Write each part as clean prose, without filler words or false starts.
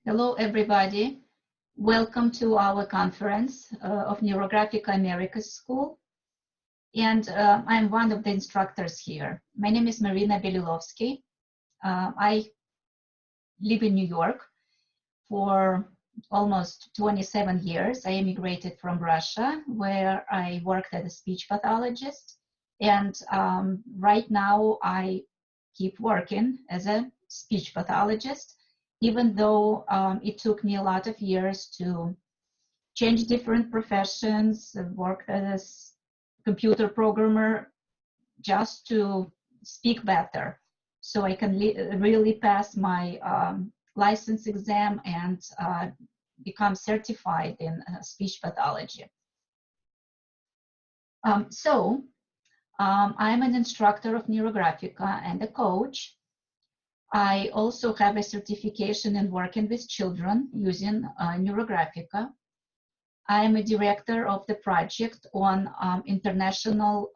Hello, everybody. Welcome to our conference of Neurographica Americas School. And I'm one of the instructors here. My name is Marina Belilovsky. I live in New York for almost 27 years. I immigrated from Russia, where I worked as a speech pathologist. And right now, I keep working as a speech pathologist, even though it took me a lot of years to change different professions, worked as a computer programmer just to speak better. So I can really pass my license exam and become certified in speech pathology. I'm an instructor of Neurographica and a coach. I also have a certification in working with children using Neurographica. I am a director of the project on International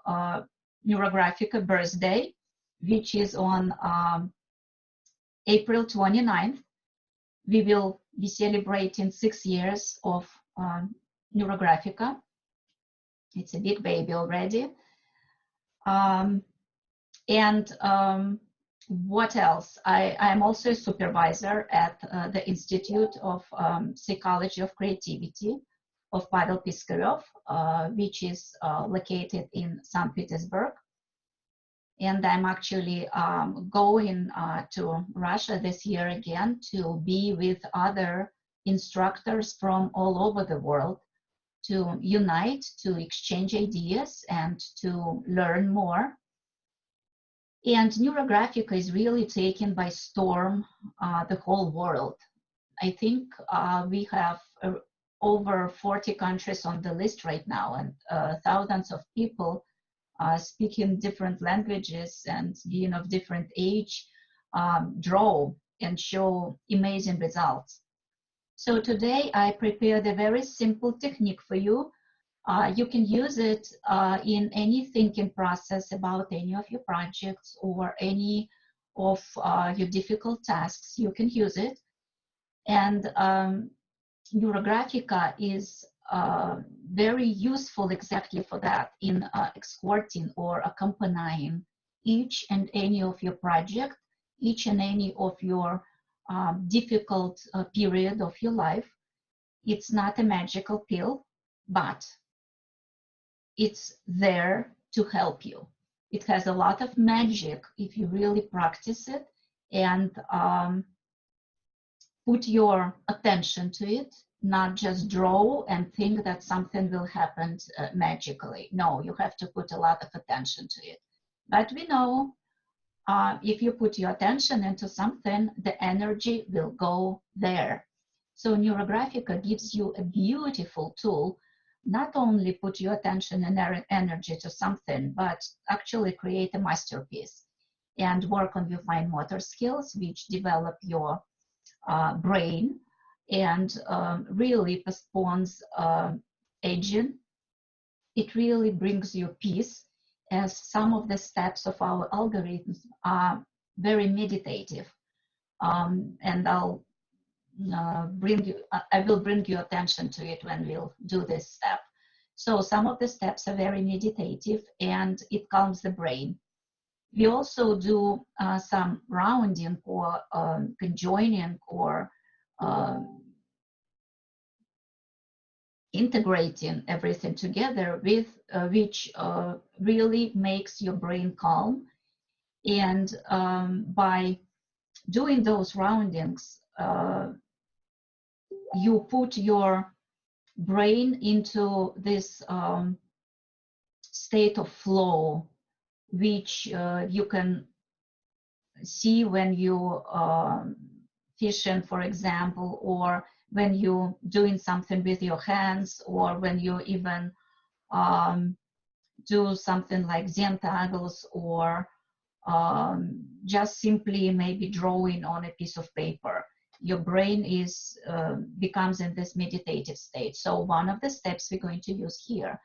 Neurographica Birthday, which is on April 29th. We will be celebrating 6 years of Neurographica. It's a big baby already. What else? I'm also a supervisor at the Institute of Psychology of Creativity of Pavel Piskarev, which is located in St. Petersburg. And I'm actually going to Russia this year again to be with other instructors from all over the world to unite, to exchange ideas, and to learn more. And Neurographica is really taken by storm the whole world. I think we have over 40 countries on the list right now, and thousands of people speaking different languages and being of different age draw and show amazing results. So today I prepared a very simple technique for you. You can use it in any thinking process about any of your projects or any of your difficult tasks. You can use it. And Neurographica is very useful exactly for that in escorting or accompanying each and any of your project, each and any of your difficult period of your life. It's not a magical pill, but it's there to help you. It has a lot of magic if you really practice it and put your attention to it, not just draw and think that something will happen magically. No, you have to put a lot of attention to it. But we know if you put your attention into something, the energy will go there. So Neurographica gives you a beautiful tool. Not only put your attention and energy to something, but actually create a masterpiece and work on your fine motor skills, which develop your brain and really postpones aging. It really brings you peace, as some of the steps of our algorithms are very meditative. And I will bring your attention to it when we'll do this step. So some of the steps are very meditative and it calms the brain. We also do some rounding or conjoining or integrating everything together with which really makes your brain calm. And by doing those roundings, you put your brain into this state of flow, which you can see when you fishing, for example, or when you're doing something with your hands, or when you even do something like Zen taggles, or just simply maybe drawing on a piece of paper. Your brain is becomes in this meditative state. So one of the steps we're going to use here.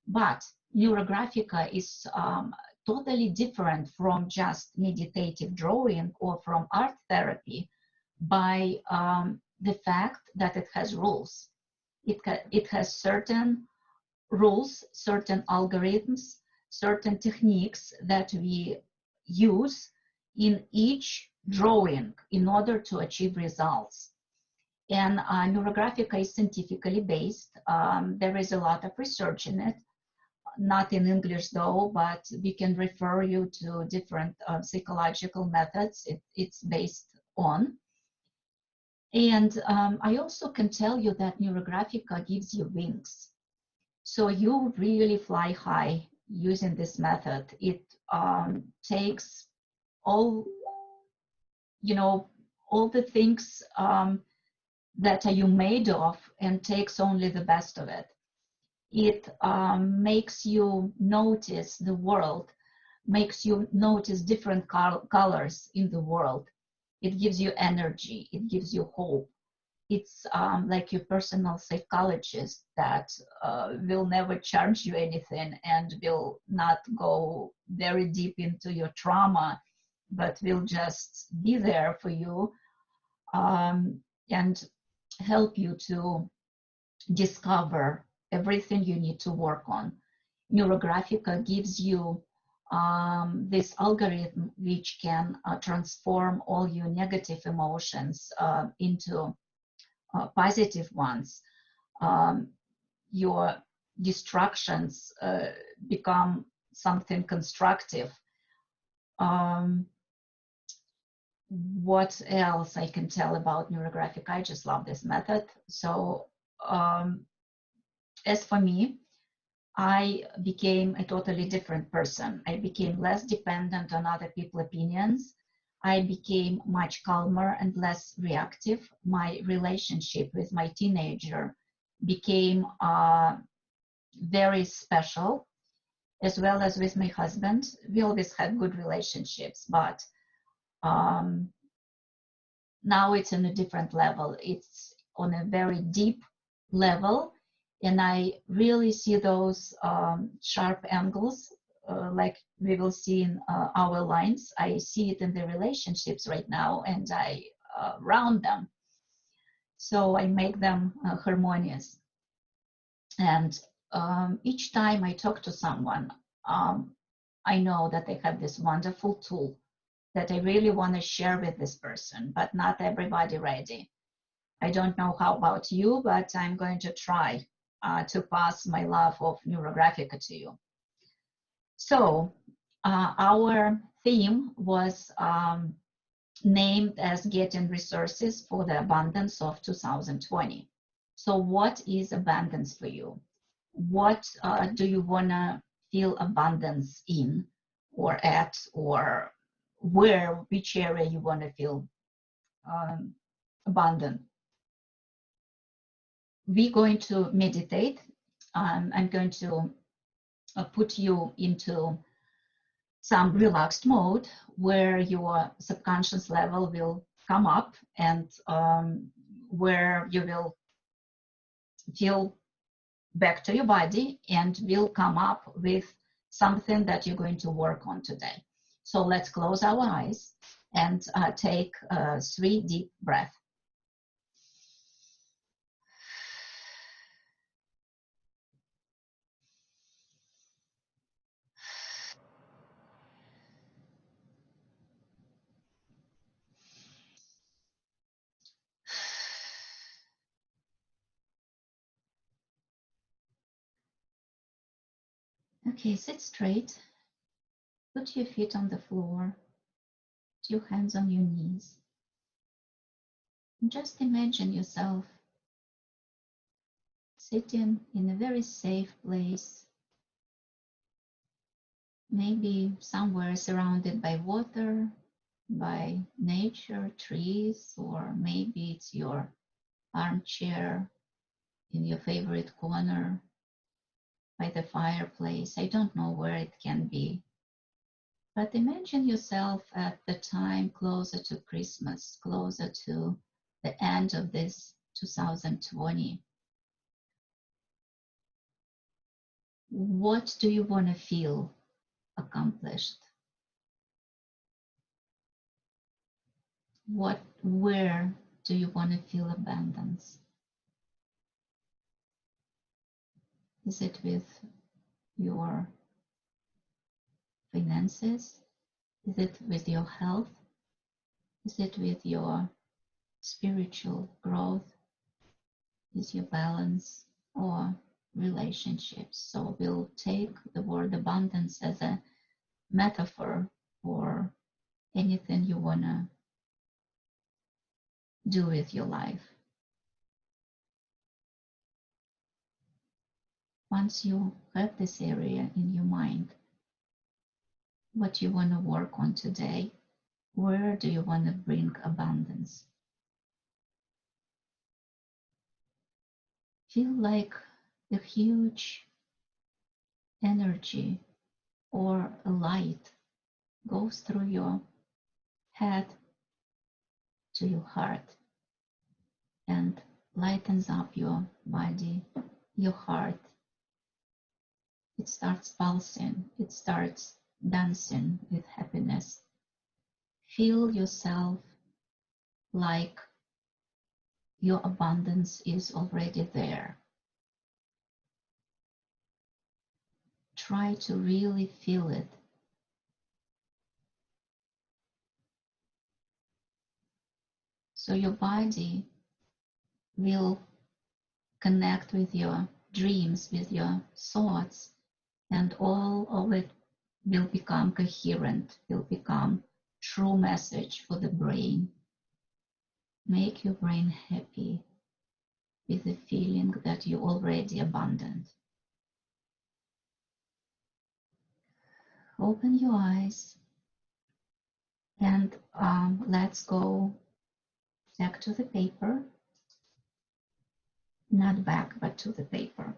But Neurographica is totally different from just meditative drawing or from art therapy by the fact that it has rules. It has certain rules, certain algorithms, certain techniques that we use in each drawing in order to achieve results. And Neurographica is scientifically based. There is a lot of research in it, not in English though, but we can refer you to different psychological methods it's based on. And I also can tell you that Neurographica gives you wings. So you really fly high using this method. It takes all, all the things that are you made of and takes only the best of it. It makes you notice the world, makes you notice different colors in the world. It gives you energy, it gives you hope. It's like your personal psychologist that will never charge you anything and will not go very deep into your trauma, but will just be there for you and help you to discover everything you need to work on. Neurographica gives you this algorithm which can transform all your negative emotions into positive ones. Your distractions become something constructive. What else I can tell about Neurographic? I just love this method. So as for me, I became a totally different person. I became less dependent on other people's opinions. I became much calmer and less reactive. My relationship with my teenager became very special, as well as with my husband. We always had good relationships, but now it's on a different level. It's on a very deep level, and I really see those sharp angles like we will see in our lines. I see it in the relationships right now, and I round them. So I make them harmonious. And each time I talk to someone, I know that I have this wonderful tool that I really want to share with this person, but not everybody ready. I don't know how about you, but I'm going to try to pass my love of Neurographica to you. So our theme was named as Getting Resources for the Abundance of 2020. So what is abundance for you? What do you want to feel abundance in or at, or where, which area you want to feel abundant? We're going to meditate. I'm going to put you into some relaxed mode where your subconscious level will come up and where you will feel back to your body and will come up with something that you're going to work on today. So let's close our eyes and take 3 deep breaths. Okay, sit straight. Put your feet on the floor. Put your hands on your knees. And just imagine yourself sitting in a very safe place, maybe somewhere surrounded by water, by nature, trees, or maybe it's your armchair in your favorite corner by the fireplace. I don't know where it can be. But imagine yourself at the time closer to Christmas, closer to the end of this 2020. What do you want to feel accomplished? Where do you want to feel abundance? Is it with your finances? Is it with your health? Is it with your spiritual growth? Is your balance or relationships? So we'll take the word abundance as a metaphor for anything you want to do with your life. Once you have this area in your mind, what you want to work on today, where do you want to bring abundance? Feel like a huge energy or a light goes through your head to your heart and lightens up your body, your heart. It starts pulsing, it starts dancing with happiness. Feel yourself like your abundance is already there. Try to really feel it. So your body will connect with your dreams, with your thoughts, and all of it will become coherent, will become true message for the brain. Make your brain happy with the feeling that you're already abundant. Open your eyes and let's go back to the paper. Not back, but to the paper.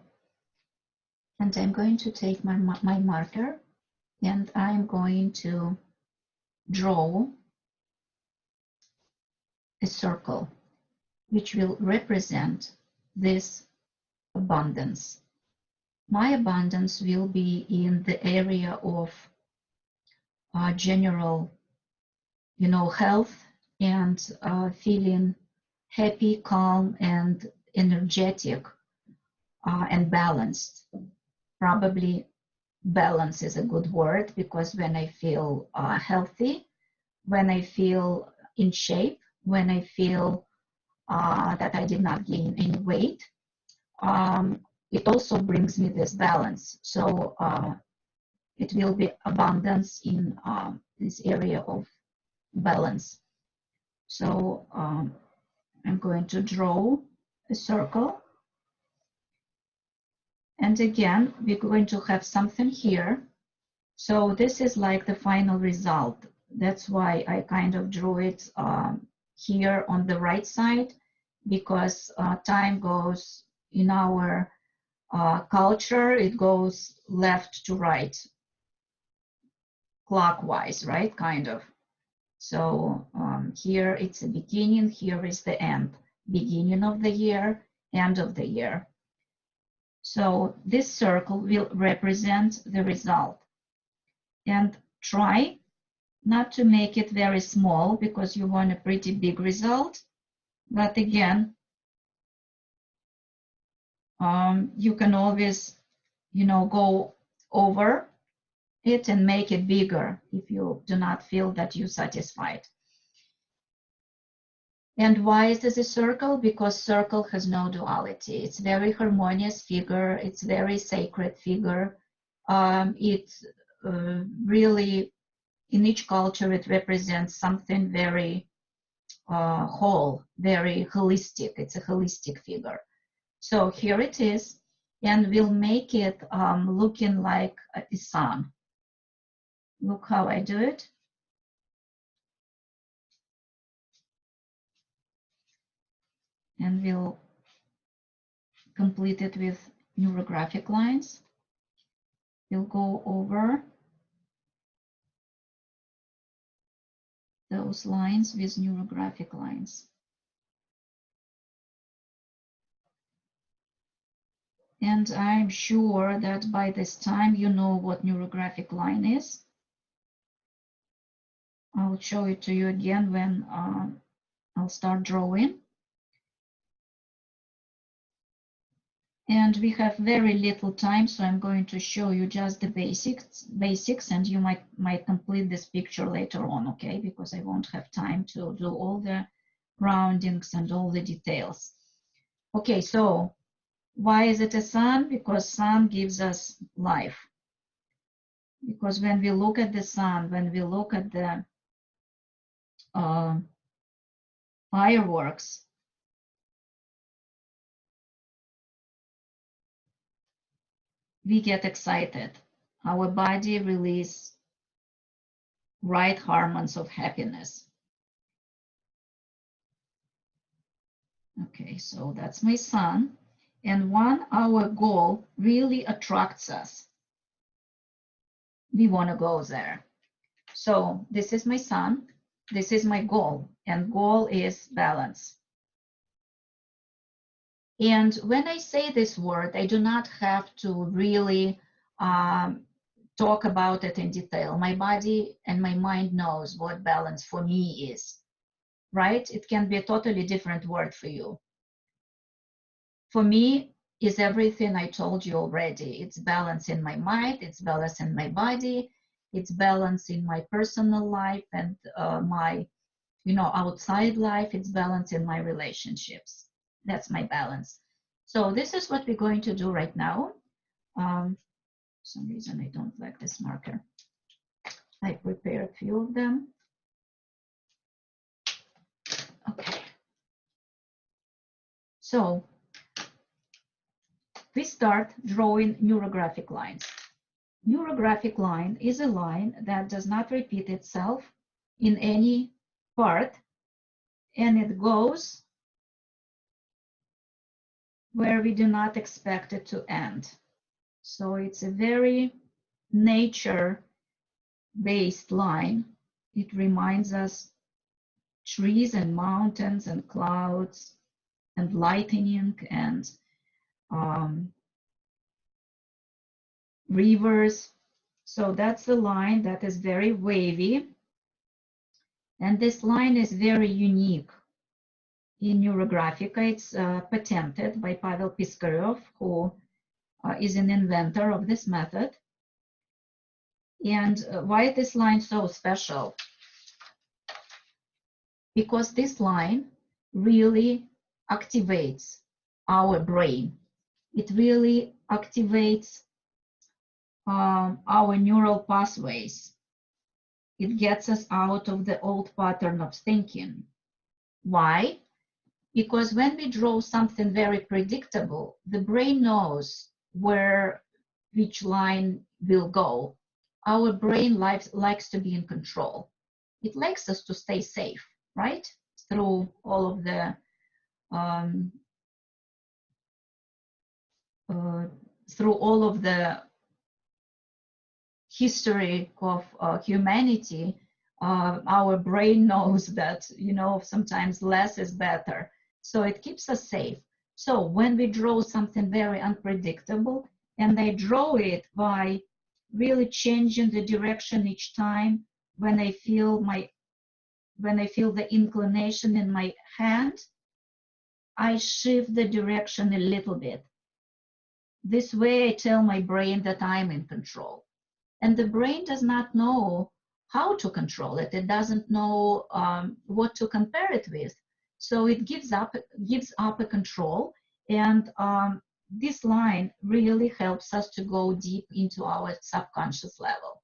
And I'm going to take my marker and I'm going to draw a circle which will represent this abundance. My abundance will be in the area of general, health and feeling happy, calm, and energetic and balanced. Probably balance is a good word because when I feel healthy, when I feel in shape, when I feel that I did not gain any weight, it also brings me this balance. So it will be abundance in this area of balance. So I'm going to draw a circle. And again, we're going to have something here. So this is like the final result. That's why I kind of drew it here on the right side, because time goes in our culture, it goes left to right, clockwise, right, kind of. So here it's the beginning, here is the end. Beginning of the year, end of the year. So this circle will represent the result. And try not to make it very small because you want a pretty big result. But again, you can always, go over it and make it bigger if you do not feel that you're satisfied. And why is this a circle? Because circle has no duality. It's very harmonious figure. It's very sacred figure. It really, in each culture, it represents something very whole, very holistic. It's a holistic figure. So here it is, and we'll make it looking like a sun. Look how I do it. And we'll complete it with neurographic lines. We'll go over those lines with neurographic lines. And I'm sure that by this time you know what neurographic line is. I'll show it to you again when I'll start drawing. And we have very little time, so I'm going to show you just the basics, and you might complete this picture later on, okay? Because I won't have time to do all the roundings and all the details. Okay, so why is it a sun? Because sun gives us life. Because when we look at the sun, when we look at the fireworks, we get excited. Our body releases right hormones of happiness. Okay, so that's my sun. And when our goal really attracts us, we want to go there. So this is my sun. This is my goal. And goal is balance. And when I say this word, I do not have to really talk about it in detail. My body and my mind knows what balance for me is, right? It can be a totally different word for you. For me, is everything I told you already. It's balance in my mind, it's balance in my body, it's balance in my personal life and my, outside life, it's balance in my relationships. That's my balance. So this is what we're going to do right now. For some reason I don't like this marker. I prepared a few of them. Okay. So we start drawing neurographic lines. Neurographic line is a line that does not repeat itself in any part, and it goes where we do not expect it to end. So it's a very nature-based line. It reminds us trees and mountains and clouds and lightning and rivers. So that's a line that is very wavy. And this line is very unique. In Neurographica, it's patented by Pavel Piskarev, who is an inventor of this method. And why is this line so special? Because this line really activates our brain. It really activates our neural pathways. It gets us out of the old pattern of thinking. Why? Because when we draw something very predictable, the brain knows which line will go. Our brain likes to be in control. It likes us to stay safe, right? Through all of the history of humanity, our brain knows that, sometimes less is better. So it keeps us safe. So when we draw something very unpredictable, and I draw it by really changing the direction each time, when I feel the inclination in my hand, I shift the direction a little bit. This way I tell my brain that I'm in control. And the brain does not know how to control it. It doesn't know what to compare it with. So it gives up a control. And this line really helps us to go deep into our subconscious level.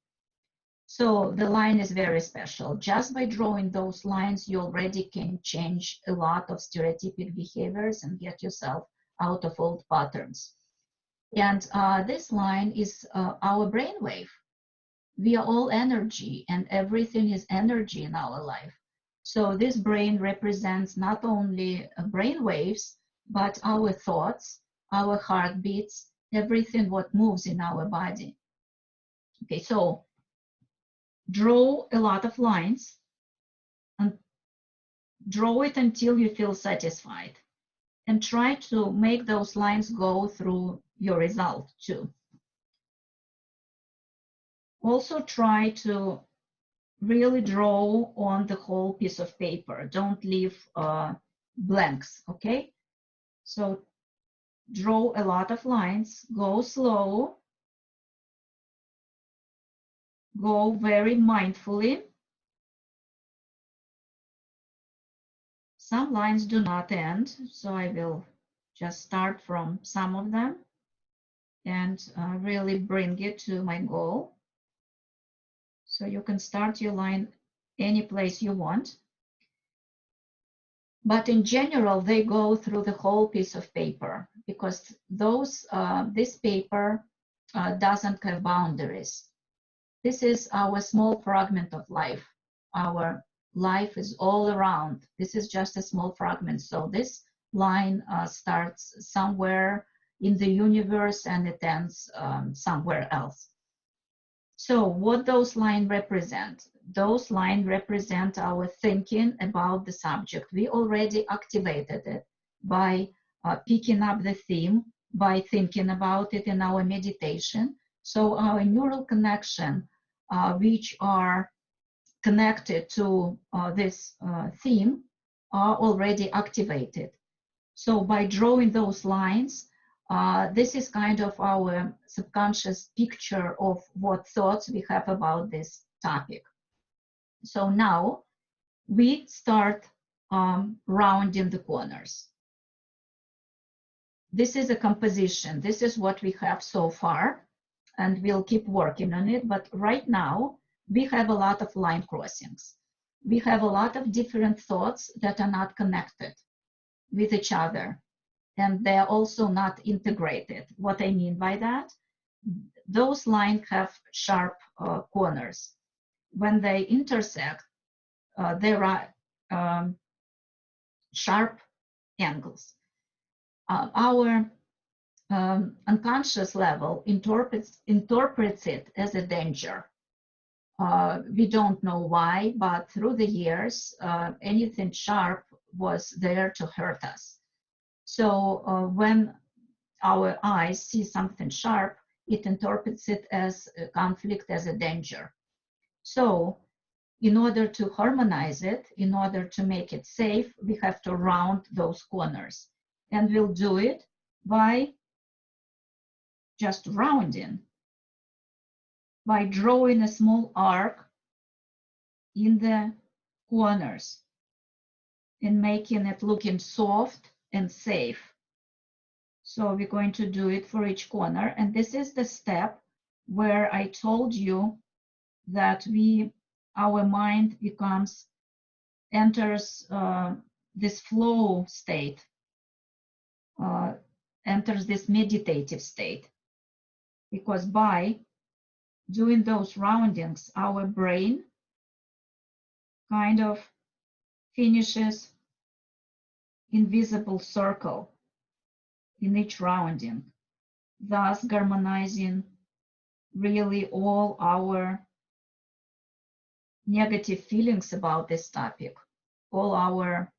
So the line is very special. Just by drawing those lines, you already can change a lot of stereotypic behaviors and get yourself out of old patterns. And this line is our brainwave. We are all energy, and everything is energy in our life. So this brain represents not only brain waves, but our thoughts, our heartbeats, everything what moves in our body. Okay, so draw a lot of lines and draw it until you feel satisfied, and try to make those lines go through your result too. Also try to really draw on the whole piece of paper. Don't leave blanks, okay? So draw a lot of lines, go slow, go very mindfully. Some lines do not end, so I will just start from some of them and really bring it to my goal. So you can start your line any place you want. But in general, they go through the whole piece of paper because this paper doesn't have boundaries. This is our small fragment of life. Our life is all around. This is just a small fragment. So this line starts somewhere in the universe and it ends somewhere else. So what those lines represent? Those lines represent our thinking about the subject. We already activated it by picking up the theme, by thinking about it in our meditation. So our neural connection, which are connected to this theme, are already activated. So by drawing those lines, this is kind of our subconscious picture of what thoughts we have about this topic. So now we start rounding the corners. This is a composition. This is what we have so far, and we'll keep working on it. But right now, we have a lot of line crossings. We have a lot of different thoughts that are not connected with each other, and they're also not integrated. What I mean by that, those lines have sharp corners. When they intersect, there are sharp angles. Our unconscious level interprets it as a danger. We don't know why, but through the years, anything sharp was there to hurt us. So when our eyes see something sharp, it interprets it as a conflict, as a danger. So in order to harmonize it, in order to make it safe, we have to round those corners. And we'll do it by just rounding, by drawing a small arc in the corners and making it looking soft and safe. So we're going to do it for each corner. And this is the step where I told you that our mind enters this flow state, enters this meditative state. Because by doing those roundings, our brain kind of finishes invisible circle in each rounding, thus harmonizing really all our negative feelings about this topic, all our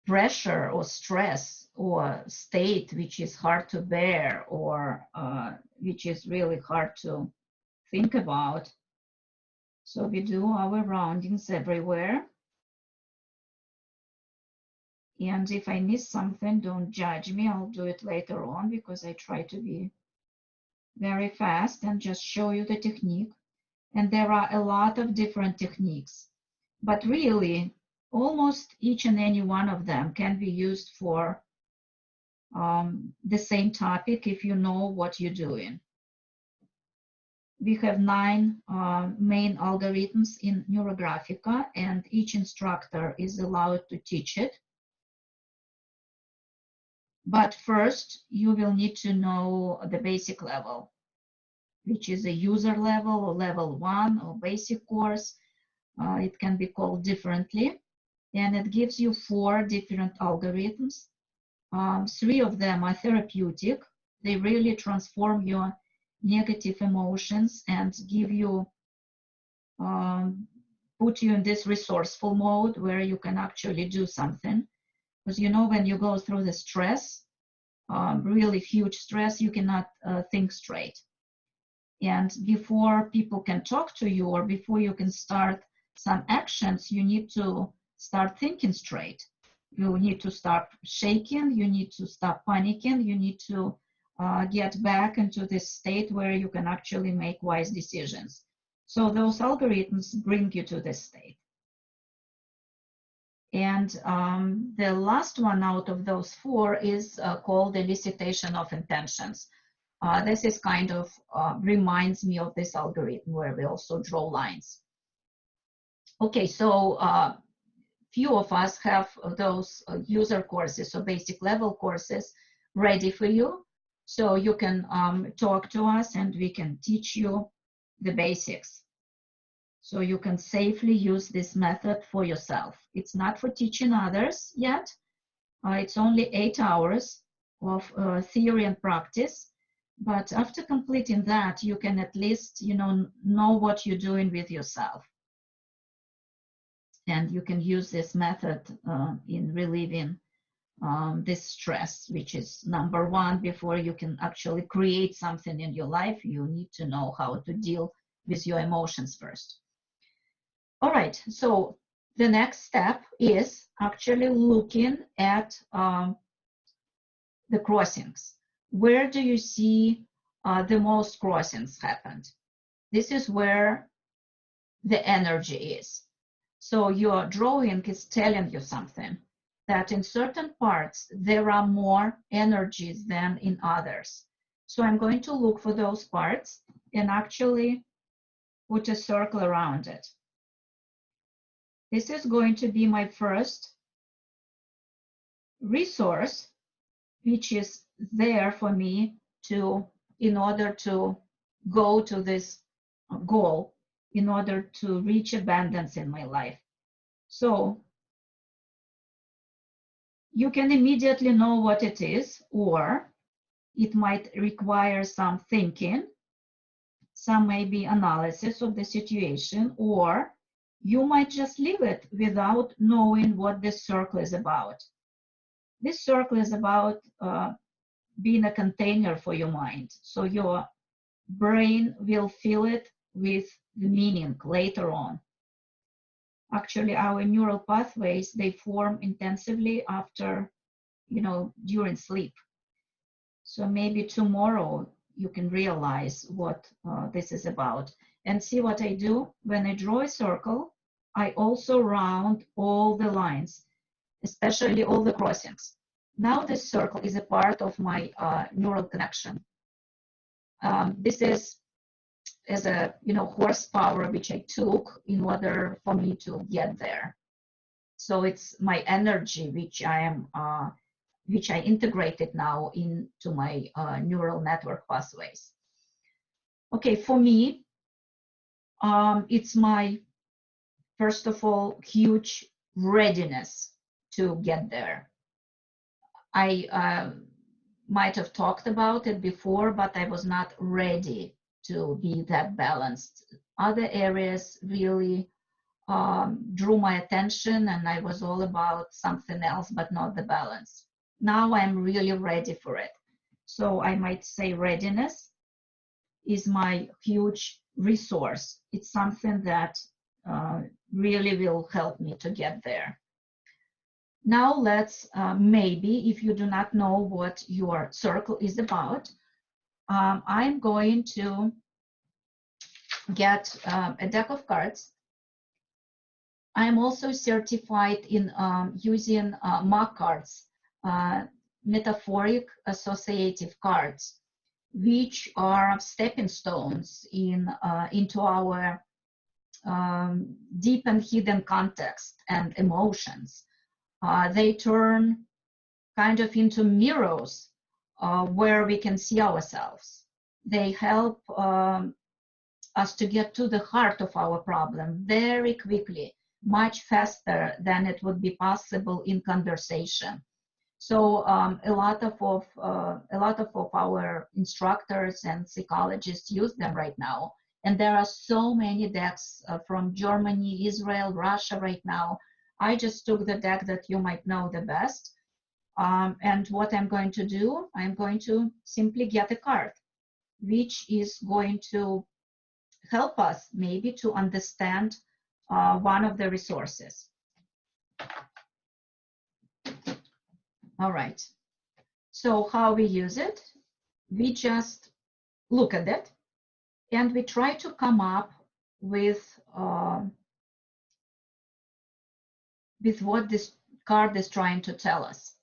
pressure or stress or state which is hard to bear or which is really hard to think about. So we do our roundings everywhere. And if I miss something, don't judge me. I'll do it later on because I try to be very fast and just show you the technique. And there are a lot of different techniques. But really, almost each and any one of them can be used for the same topic if you know what you're doing. We have 9 main algorithms in Neurographica, and each instructor is allowed to teach it. But first, you will need to know the basic level, which is a user level or level 1 or basic course. It can be called differently. And it gives you 4 different algorithms. 3 of them are therapeutic. They really transform your negative emotions and give you, put you in this resourceful mode where you can actually do something. Because you know, when you go through the stress, really huge stress, you cannot think straight. And before people can talk to you or before you can start some actions, you need to start thinking straight. You need to stop shaking, you need to stop panicking, you need to get back into this state where you can actually make wise decisions. So those algorithms bring you to this state. And the last one out of those four is called elicitation of intentions. This is kind of reminds me of this algorithm where we also draw lines. Okay, so few of us have those user courses, so basic level courses ready for you. So you can talk to us and we can teach you the basics. So you can safely use this method for yourself. It's not for teaching others yet. It's only 8 hours of theory and practice. But after completing that, you can at least, know what you're doing with yourself. And you can use this method in relieving this stress, which is number one. Before you can actually create something in your life, you need to know how to deal with your emotions first. All right, so the next step is actually looking at the crossings. Where do you see the most crossings happened? This is where the energy is. So your drawing is telling you something, that in certain parts there are more energies than in others. So I'm going to look for those parts and actually put a circle around it. This is going to be my first resource, which is there for me in order to go to this goal, in order to reach abundance in my life. So you can immediately know what it is, or it might require some thinking, some maybe analysis of the situation, or you might just leave it without knowing what this circle is about. This circle is about being a container for your mind. So your brain will fill it with the meaning later on. Actually, our neural pathways, they form intensively after, during sleep. So maybe tomorrow you can realize what this is about. And see what I do? When I draw a circle, I also round all the lines, especially all the crossings. Now this circle is a part of my neural connection. This is as a horsepower which I took in order for me to get there. So it's my energy which I integrated now into my neural network pathways. Okay, for me, it's my, first of all, huge readiness to get there. I might have talked about it before, but I was not ready to be that balanced. Other areas really drew my attention, and I was all about something else, but not the balance. Now I'm really ready for it. So I might say readiness is my huge resource. It's something that really will help me to get there. Now let's maybe, if you do not know what your circle is about, I'm going to get a deck of cards. I'm also certified in using MAC cards, metaphoric associative cards, which are stepping stones into our deep and hidden context and emotions. They turn kind of into mirrors where we can see ourselves. They help us to get to the heart of our problem very quickly, much faster than it would be possible in conversation. So a lot of our instructors and psychologists use them right now. And there are so many decks from Germany, Israel, Russia right now. I just took the deck that you might know the best. And what I'm going to do, I'm going to simply get a card. which is going to help us maybe to understand one of the resources. All right. So how we use it? We just look at it and we try to come up with what this card is trying to tell us.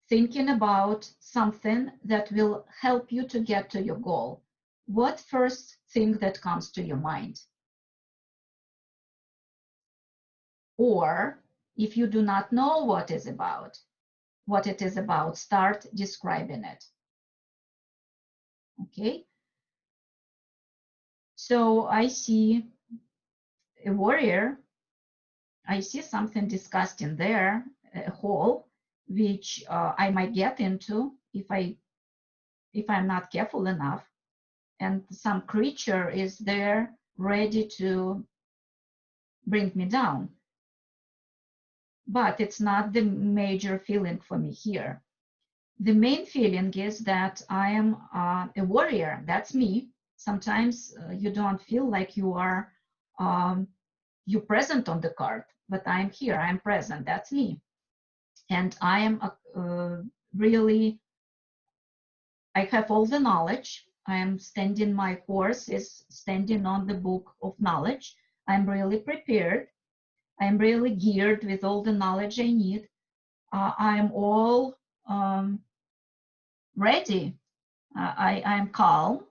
Thinking about something that will help you to get to your goal. What first thing that comes to your mind? Or if you do not know what it is about, start describing it. Okay. So I see a warrior. I see something disgusting there, a hole, which I might get into if I'm not careful enough. And some creature is there ready to bring me down. But it's not the major feeling for me here. The main feeling is that I am a warrior. That's me. Sometimes you don't feel like you are you present on the card, but I'm here, I'm present, that's me. And I am really, I have all the knowledge. I am standing, my horse is standing on the book of knowledge. I'm really prepared. I'm really geared with all the knowledge I need. I'm all ready. I'm calm.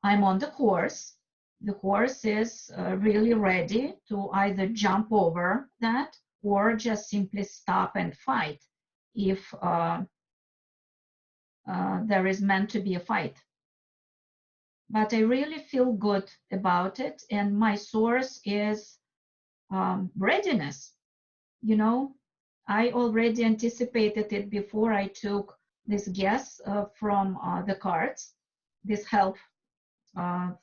I'm on the horse. The horse is really ready to either jump over that or just simply stop and fight if there is meant to be a fight. But I really feel good about it, and my source is readiness. You know, I already anticipated it before I took this guess from the cards, this help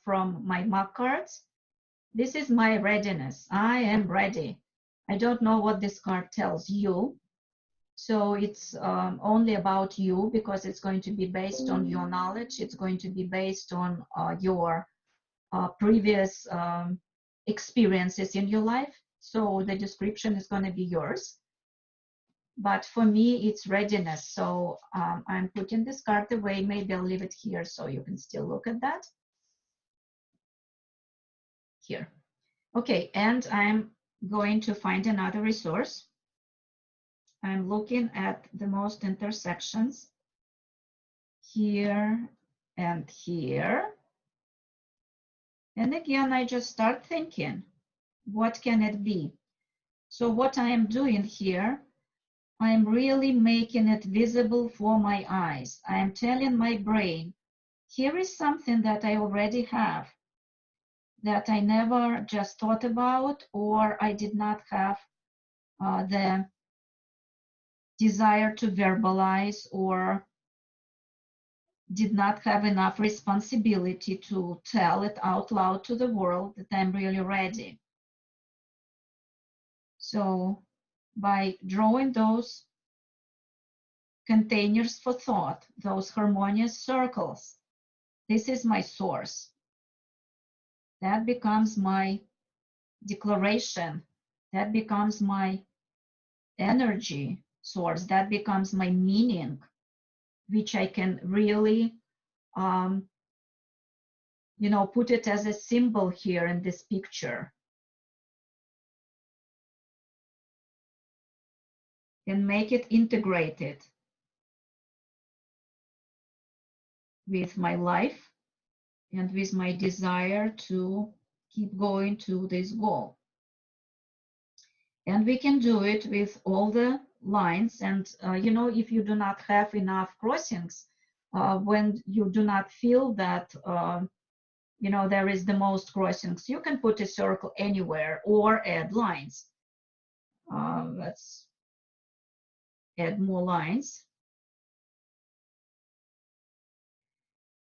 from my mark cards. This is my readiness. I am ready. I don't know what this card tells you. So it's only about you, because it's going to be based on your knowledge. It's going to be based on your previous experiences in your life. So the description is going to be yours. But for me, it's readiness. So I'm putting this card away. Maybe I'll leave it here so you can still look at that. Here. Okay, and I'm going to find another resource. I'm looking at the most intersections here and here. And again, I just start thinking, what can it be? So what I am doing here, I am really making it visible for my eyes. I am telling my brain, here is something that I already have, that I never just thought about, or I did not have the desire to verbalize, or did not have enough responsibility to tell it out loud to the world that I'm really ready. So by drawing those containers for thought, those harmonious circles, this is my source. That becomes my declaration. That becomes my energy source. That becomes my meaning, which I can really, you know, put it as a symbol here in this picture. And make it integrated with my life and with my desire to keep going to this goal. And we can do it with all the lines. And, you know, if you do not have enough crossings, when you do not feel that, you know, there is the most crossings, you can put a circle anywhere or add lines. Let's add more lines.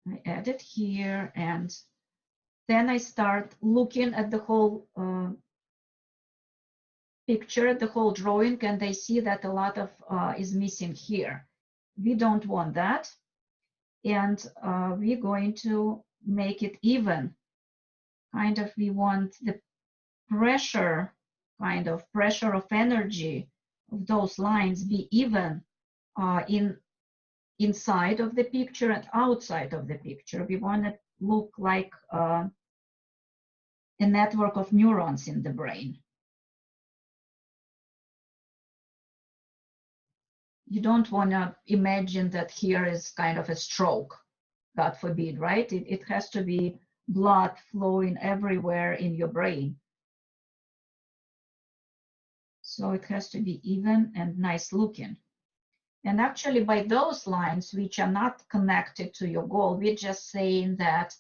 I add it here, and then I start looking at the whole picture, the whole drawing, and I see that a lot of is missing here. We don't want that. and we're going to make it even. Kind of, we want the pressure, kind of pressure of energy of those lines be even inside of the picture and outside of the picture. We want it to look like a network of neurons in the brain. You don't want to imagine that here is kind of a stroke, God forbid, right? It has to be blood flowing everywhere in your brain. So it has to be even and nice looking. And actually, by those lines, which are not connected to your goal, we're just saying that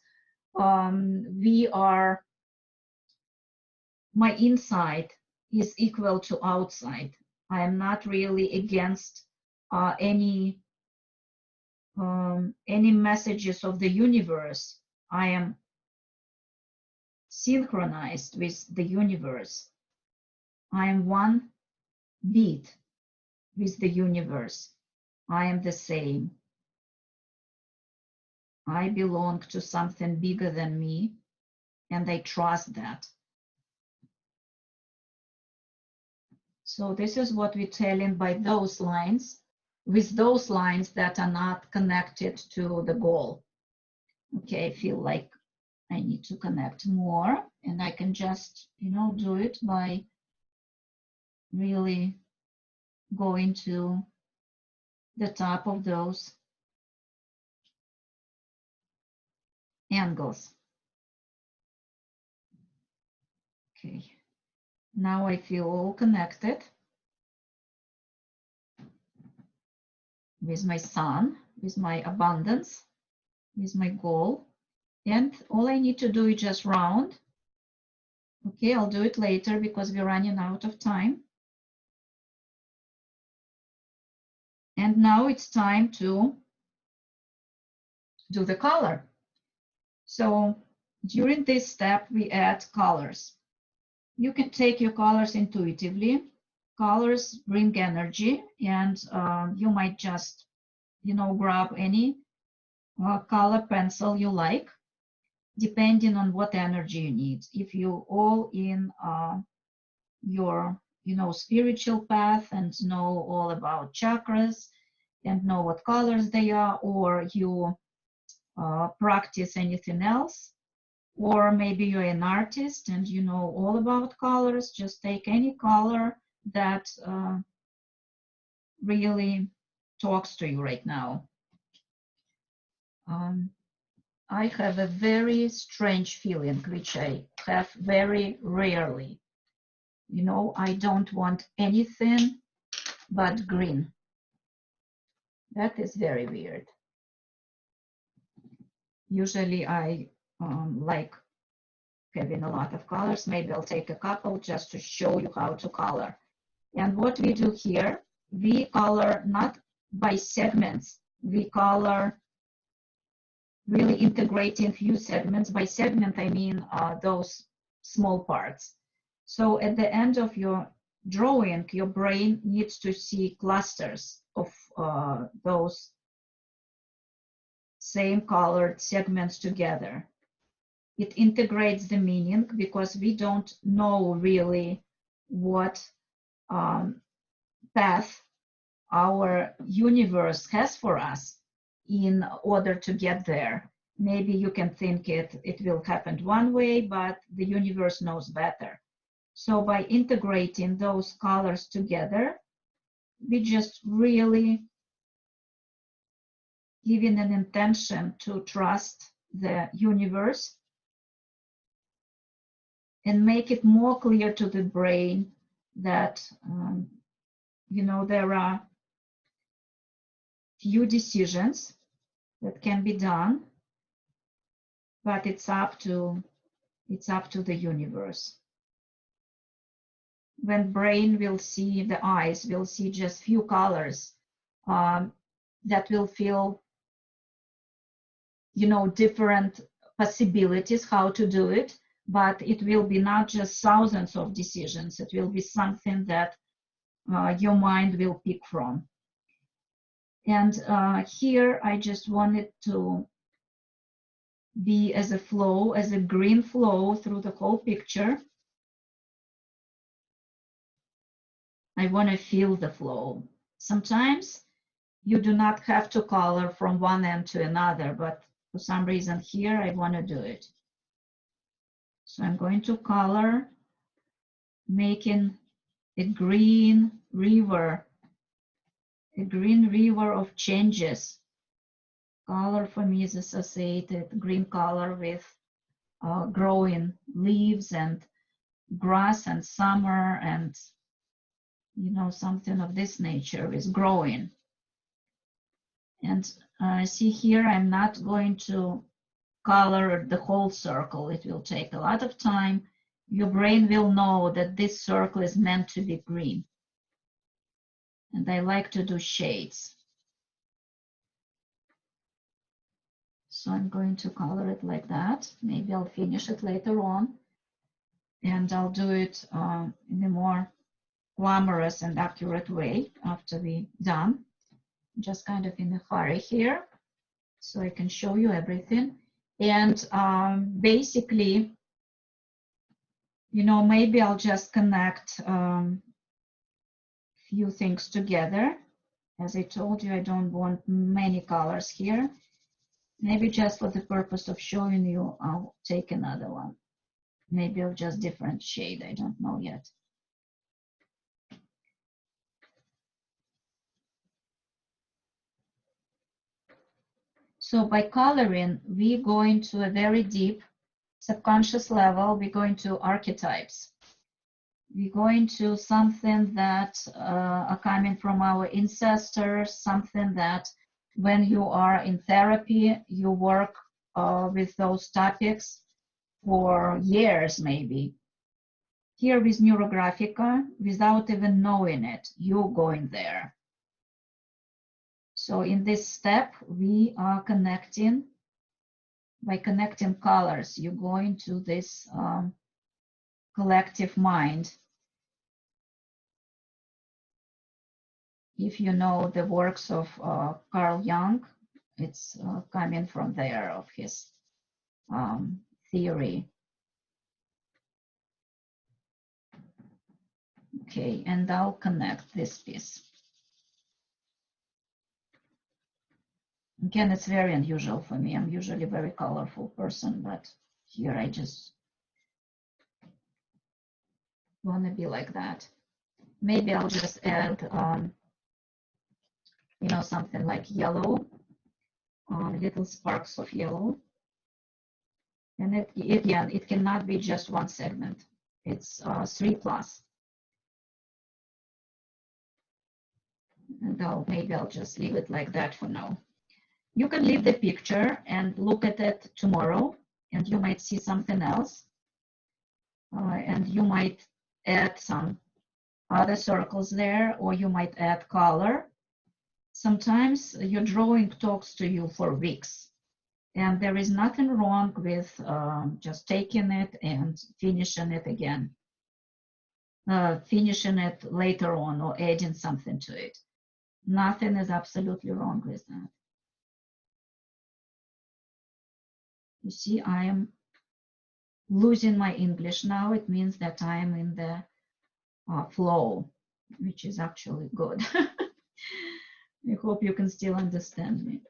my inside is equal to outside. I am not really against any messages of the universe. I am synchronized with the universe. I am one beat with the universe. I am the same. I belong to something bigger than me, and I trust that. So this is what we're telling by those lines, with those lines that are not connected to the goal. Okay, I feel like I need to connect more, and I can just, do it by really going to the top of those angles. Okay, now I feel all connected with my sun, with my abundance, with my goal. And all I need to do is just round. Okay, I'll do it later because we're running out of time. And now it's time to do the color. So during this step, we add colors. You can take your colors intuitively. Colors bring energy, and you might just, grab any color pencil you like, depending on what energy you need. If you're all in your, spiritual path and know all about chakras and know what colors they are, or you practice anything else, or maybe you're an artist and you know all about colors, just take any color that really talks to you right now. I have a very strange feeling, which I have very rarely. I don't want anything but green. That is very weird. Usually I like having a lot of colors. Maybe I'll take a couple just to show you how to color. And what we do here, we color not by segments. We color really integrating few segments. By segment, I mean those small parts. So at the end of your drawing, your brain needs to see clusters of those same colored segments together. It integrates the meaning because we don't know really what path our universe has for us in order to get there. Maybe you can think it will happen one way, but the universe knows better. So by integrating those colors together, we just really giving an intention to trust the universe and make it more clear to the brain that there are few decisions that can be done, but it's up to the universe. When brain will see, the eyes will see just few colors that will feel different possibilities how to do it, but it will be not just thousands of decisions. It will be something that your mind will pick from. And here I just want it to be as a flow, as a green flow through the whole picture. I want to feel the flow. Sometimes you do not have to color from one end to another, but for some reason here I want to do it. So I'm going to color, making a green river of changes. Color for me is associated, green color, with growing leaves and grass and summer, and you know, something of this nature is growing. And see here, I'm not going to color the whole circle. It will take a lot of time. Your brain will know that this circle is meant to be green. And I like to do shades. So I'm going to color it like that. Maybe I'll finish it later on. And I'll do it in a more glamorous and accurate way after we're done. Just kind of in a hurry here, so I can show you everything. And basically, you know, maybe I'll just connect few things together. As I told you, I don't want many colors here. Maybe just for the purpose of showing you, I'll take another one. Maybe of just different shade, I don't know yet. So by coloring, we go into a very deep subconscious level. We go into archetypes. We go into something that are coming from our ancestors, something that when you are in therapy, you work with those topics for years maybe. Here with Neurographica, without even knowing it, you're going there. So in this step, we are connecting, by connecting colors, you go into this collective mind. If you know the works of Carl Jung, it's coming from there, of his theory. Okay, and I'll connect this piece. Again, it's very unusual for me. I'm usually a very colorful person, but here I just want to be like that. Maybe I'll just add, you know, something like yellow, little sparks of yellow. And it cannot be just one segment. It's 3+. And maybe I'll just leave it like that for now. You can leave the picture and look at it tomorrow, and you might see something else. And you might add some other circles there, or you might add color. Sometimes your drawing talks to you for weeks, and there is nothing wrong with just taking it and finishing it again, finishing it later on, or adding something to it. Nothing is absolutely wrong with that. You see, I am losing my English now. It means that I am in the flow, which is actually good. I hope you can still understand me.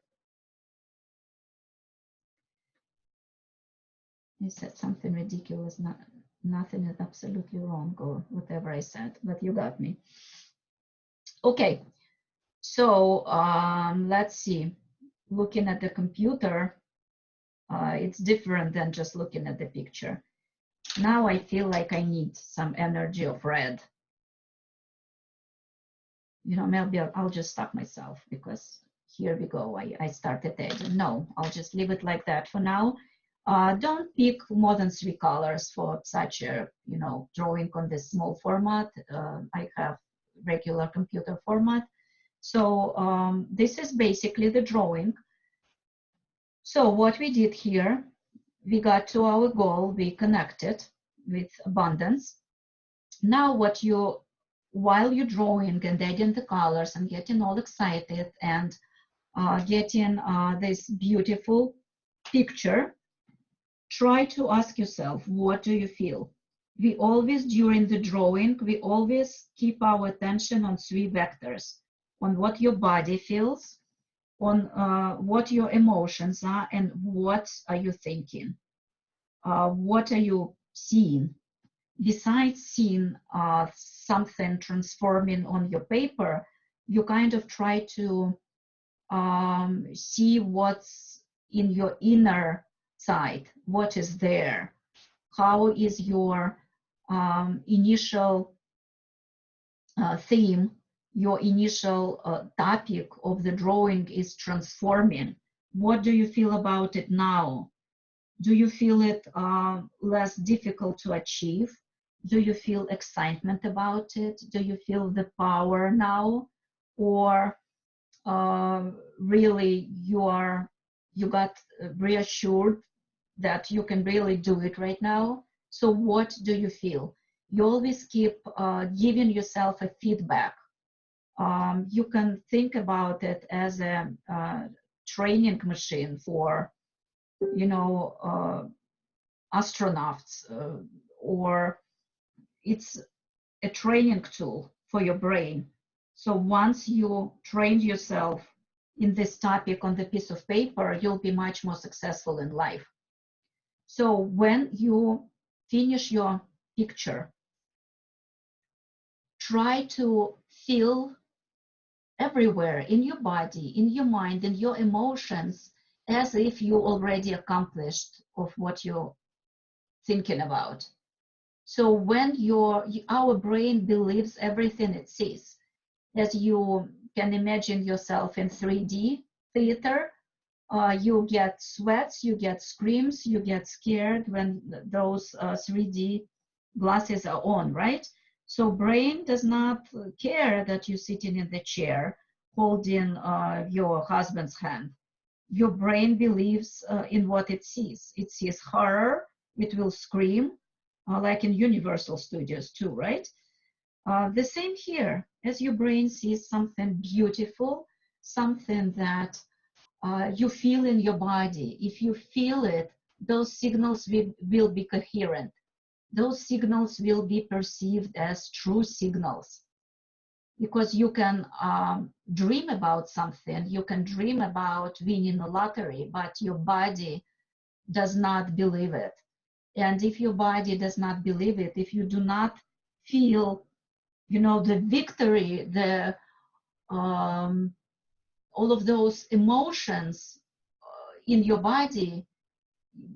I said something ridiculous. Nothing is absolutely wrong, or whatever I said, but you got me. Okay, so let's see. Looking at the computer, it's different than just looking at the picture. Now I feel like I need some energy of red. You know, maybe I'll just stop myself, because here we go. I started adding. No, I'll just leave it like that for now. Don't pick more than 3 colors for such a, you know, drawing on this small format. I have regular computer format. So this is basically the drawing. So what we did here, we got to our goal, we connected with abundance. Now while you're drawing and adding the colors and getting all excited and getting this beautiful picture, try to ask yourself, what do you feel? We always, during the drawing, we always keep our attention on three vectors: on what your body feels, on what your emotions are, and what are you thinking? What are you seeing? Besides seeing something transforming on your paper, you kind of try to see what's in your inner side, what is there, how is your initial theme, your initial topic of the drawing is transforming. What do you feel about it now? Do you feel it less difficult to achieve? Do you feel excitement about it? Do you feel the power now? Or really you got reassured that you can really do it right now? So what do you feel? You always keep giving yourself a feedback. You can think about it as a training machine for, you know, astronauts, or it's a training tool for your brain. So once you train yourself in this topic on the piece of paper, you'll be much more successful in life. So when you finish your picture, try to feel everywhere in your body, in your mind, in your emotions, as if you already accomplished of what you're thinking about. So when our brain believes everything it sees, as you can imagine yourself in 3D theater, you get sweats, you get screams, you get scared when those 3D glasses are on, right? So brain does not care that you're sitting in the chair holding your husband's hand. Your brain believes in what it sees. It sees horror, it will scream, like in Universal Studios too, right? The same here, as your brain sees something beautiful, something that you feel in your body. If you feel it, those signals will be coherent. Those signals will be perceived as true signals. Because you can dream about something, you can dream about winning the lottery, but your body does not believe it. And if your body does not believe it, if you do not feel, you know, the victory, the all of those emotions in your body,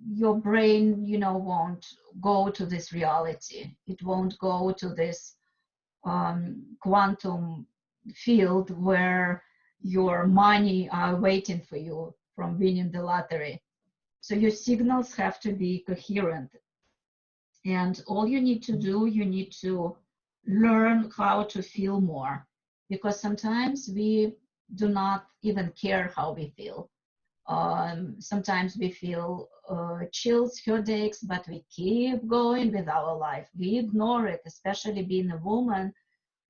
your brain, you know, won't go to this reality. It won't go to this quantum field where your money are waiting for you from winning the lottery. So your signals have to be coherent. And all you need to do, you need to learn how to feel more, because sometimes we do not even care how we feel. Sometimes we feel chills, headaches, but we keep going with our life. We ignore it, especially being a woman.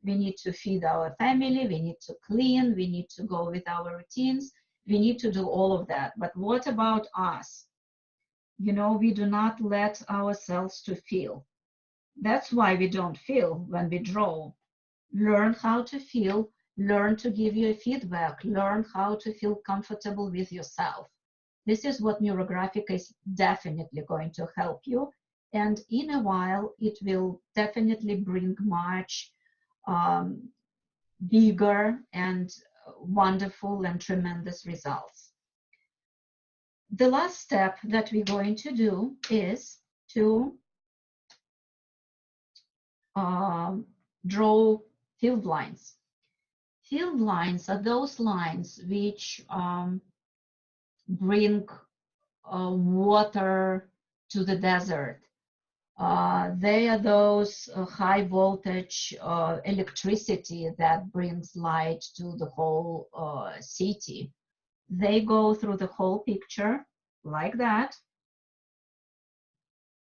We need to feed our family, we need to clean, we need to go with our routines, we need to do all of that. But what about us? You know, we do not let ourselves to feel. That's why we don't feel when we draw. Learn how to feel, learn to give you feedback, learn how to feel comfortable with yourself. This is what Neurographic is definitely going to help you. And in a while, it will definitely bring much bigger and wonderful and tremendous results. The last step that we're going to do is to draw field lines. Field lines are those lines which bring water to the desert. They are those high voltage electricity that brings light to the whole city. They go through the whole picture like that.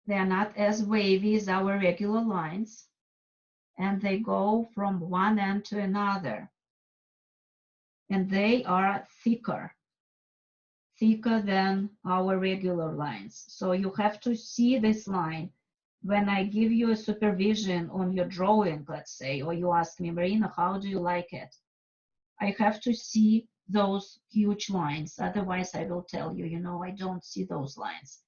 They are not as wavy as our regular lines, and they go from one end to another. and they are thicker than our regular lines. So you have to see this line. When I give you a supervision on your drawing, let's say, or you ask me, Marina, how do you like it? I have to see those huge lines. Otherwise, I will tell you, I don't see those lines.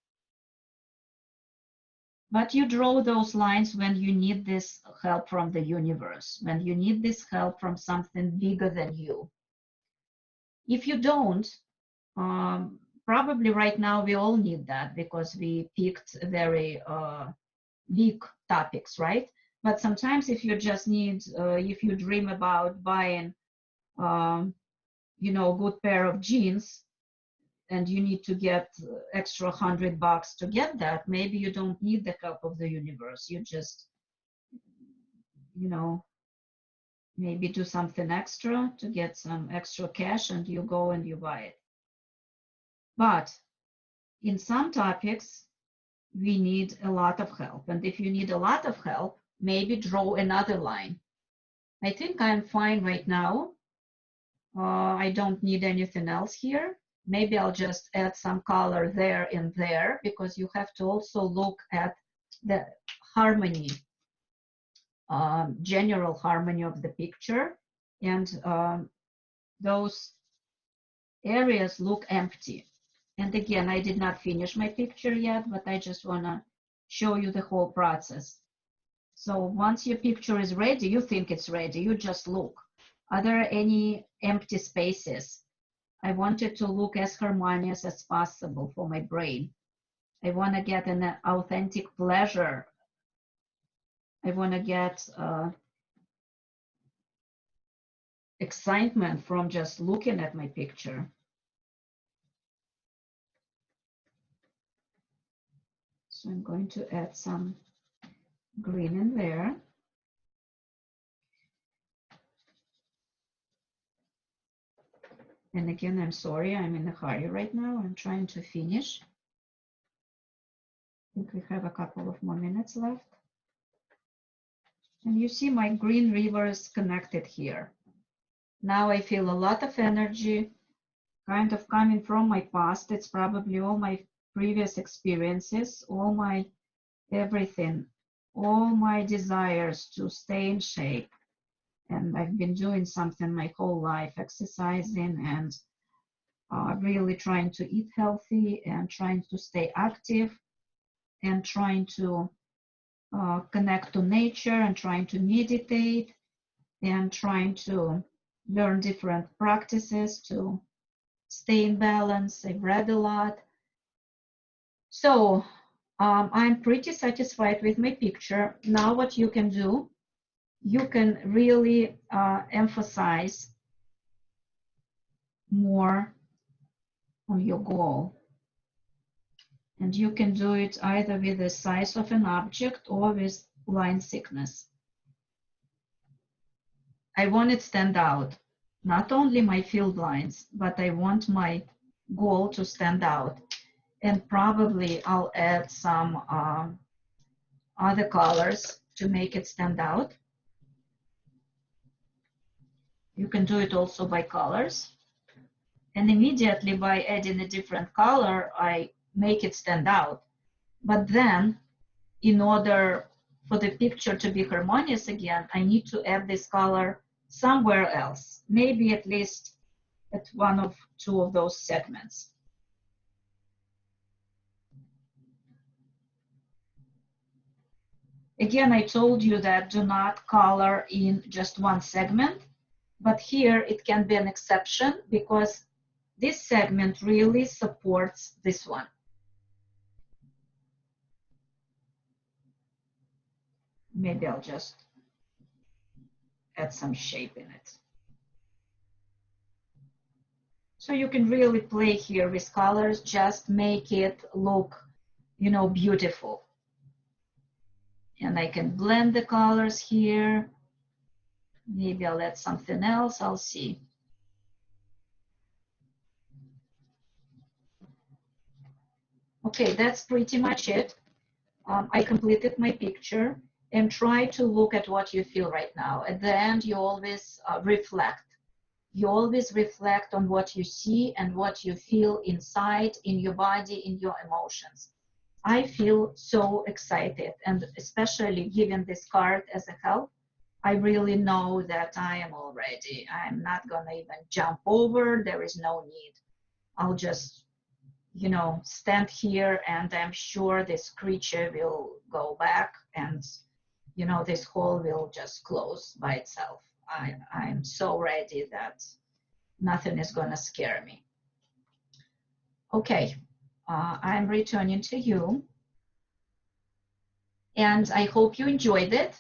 But you draw those lines when you need this help from the universe, when you need this help from something bigger than you. If you don't, probably right now we all need that because we picked very big topics, right? But sometimes if you just need, if you dream about buying, a good pair of jeans, and you need to get extra $100 to get that, maybe you don't need the help of the universe. You just, maybe do something extra to get some extra cash, and you go and you buy it. But in some topics, we need a lot of help. And if you need a lot of help, maybe draw another line. I think I'm fine right now. I don't need anything else here. Maybe I'll just add some color there and there, because you have to also look at the harmony, general harmony of the picture. And those areas look empty. And again, I did not finish my picture yet, but I just want to show you the whole process. So once your picture is ready, you think it's ready, you just look. Are there any empty spaces? I want it to look as harmonious as possible for my brain. I want to get an authentic pleasure. I want to get excitement from just looking at my picture. So I'm going to add some green in there. And again, I'm sorry, I'm in a hurry right now. I'm trying to finish. I think we have a couple of more minutes left. And you see my green river is connected here. Now I feel a lot of energy kind of coming from my past. It's probably all my previous experiences, all my everything, all my desires to stay in shape. And I've been doing something my whole life, exercising and really trying to eat healthy and trying to stay active and trying to connect to nature and trying to meditate and trying to learn different practices to stay in balance. I've read a lot. So I'm pretty satisfied with my picture. Now what you can do, you can really emphasize more on your goal. And you can do it either with the size of an object or with line thickness. I want it to stand out, not only my field lines, but I want my goal to stand out. And probably I'll add some other colors to make it stand out. You can do it also by colors. And immediately by adding a different color, I make it stand out. But then, in order for the picture to be harmonious again, I need to add this color somewhere else, maybe at least at one of two of those segments. Again, I told you that do not color in just one segment, but here it can be an exception because this segment really supports this one. Maybe I'll just add some shape in it. So you can really play here with colors, just make it look, beautiful. And I can blend the colors here. Maybe I'll add something else, I'll see. Okay, that's pretty much it. I completed my picture, and try to look at what you feel right now. At the end, you always reflect. you always reflect on what you see and what you feel inside, in your body, in your emotions. I feel so excited, and especially given this card as a help, I really know that I am all ready. I'm not gonna even jump over, there is no need. I'll just, you know, stand here, and I'm sure this creature will go back, and, you know, this hole will just close by itself. I'm so ready that nothing is gonna scare me. Okay, I'm returning to you. And I hope you enjoyed it.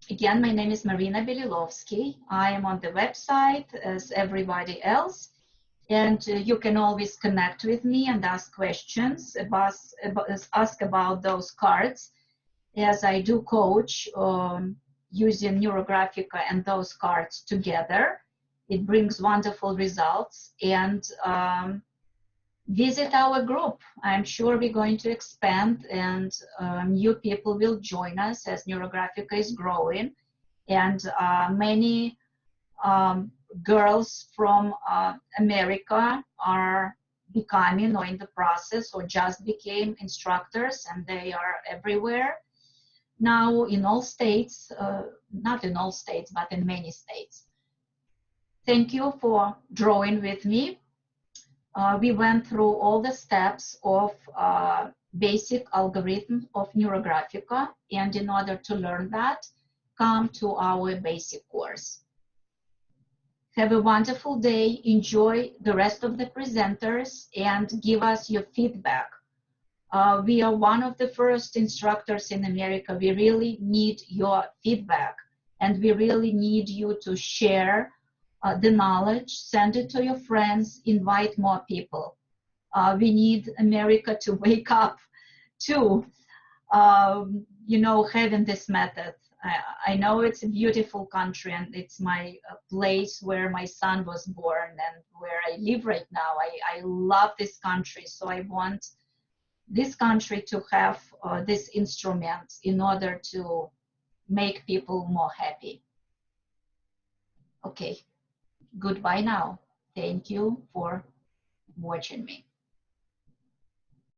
Again, my name is Marina Belilovsky. I am on the website as everybody else. And you can always connect with me and ask questions, ask about those cards, as I do coach using Neurographica and those cards together. It brings wonderful results. And visit our group. I'm sure we're going to expand, and new people will join us as Neurographica is growing. And many girls from America are becoming or in the process or just became instructors, and they are everywhere now in all states, not in all states, but in many states. Thank you for drawing with me. We went through all the steps of basic algorithm of Neurographica, and in order to learn that, come to our basic course. Have a wonderful day, enjoy the rest of the presenters, and give us your feedback. We are one of the first instructors in America. We really need your feedback, and we really need you to share the knowledge, send it to your friends, invite more people. We need America to wake up to, you know, having this method. I know it's a beautiful country, and it's my place where my son was born and where I live right now. I love this country, so I want this country to have this instrument in order to make people more happy. Okay. Goodbye now. Thank you for watching me.